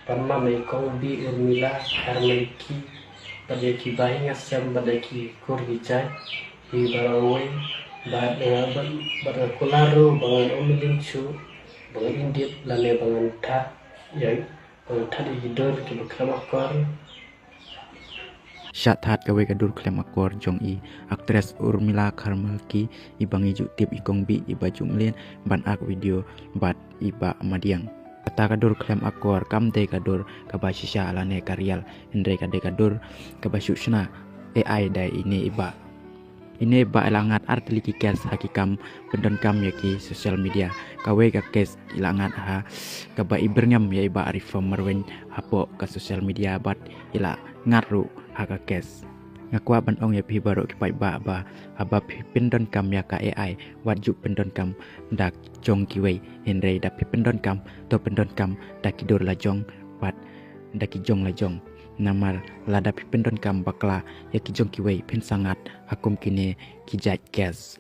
Panma mai kong bi urmila harmaliki badaki bahinga sem badaki kurgijai hi barawai bad kularo bangan omilinchu bangan indit lane bangan tha yai bangan tha hidor ki baklamakor. Syathat gawe gadur klem akor jong i aktris Urmila Harmaliki ibang iju tip ikong bi iba junglen ban ak video bat iba madiang kata gadur klem akor kamde gadur kabasisya alane karyal indre kade gadur kabasushna AI dai ini iba elangat artliki kes hakikam pendon kam yaki sosial media kawe ka kes ilangat ha kaba iberngam ya iba arif merwen hapo ka sosial media bat ila ngaru haka kes ngakwa ban ong ya pi baru kipai ba haba pi pendon kam ya ka AI waju pendon kam dak jong kiwei henrei da pi pendon kam to pendon kam dakidur lajong bat daki jong lajong namar lada pi pendon kam bakla ya ki jong kiwei pen sangat hakum kine kijat kes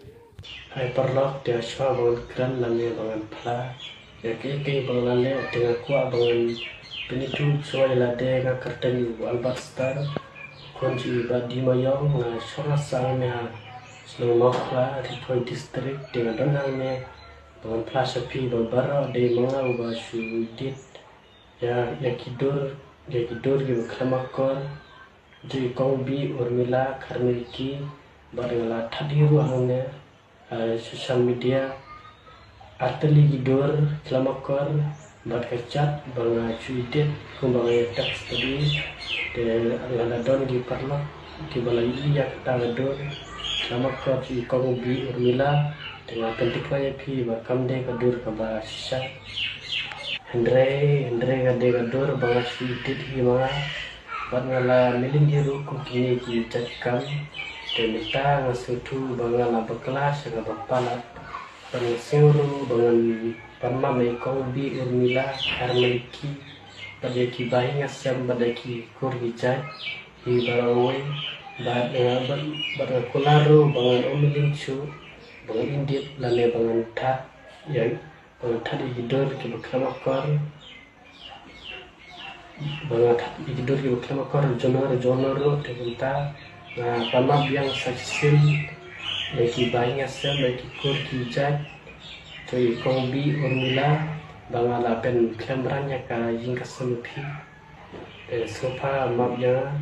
Hai perlok dia shwa bangan kran lane bangan pla ya ki bangan lane dengan kuat bangan penitu soal lade nga kartani Albert Star kunci badi mayong nga shora sangnya selong mokla Ripoy district dengan donangnya bangan pla sapi babara de mga uba syudit ya kidur gitu klamakor di kongbi Urmila Harmaliki barangala thadiru hangnya sosial media arteli gidur klamakor bat kecat banga cuidet kumbang teks tadi de lana don di parlok di balai ya kita gadur klamakor di kongbi Urmila dengan pentiknya pi bakam de gadur kaba sisa Andre gade gadur banga cuidet hima bat ngala milin hiru kukini ki cakam Tenita ngasutu bangala berkelas dengan berpalat Pengesuru bangan Panma mai kong bi Urmila Harmaliki badaki bahinga sem badaki kurgijai hi barawai bad kularo bangan omilinchu bangan indit lane bangan tha yai bangan tha hidor ki baklamakor bangan tha hidor ki baklamakor jonor tenita nah panma biang saksim lagi bahinga sem lagi kurgijai to kong bi Urmila bangala pen klemranya ka jingka semupi sofa mabnya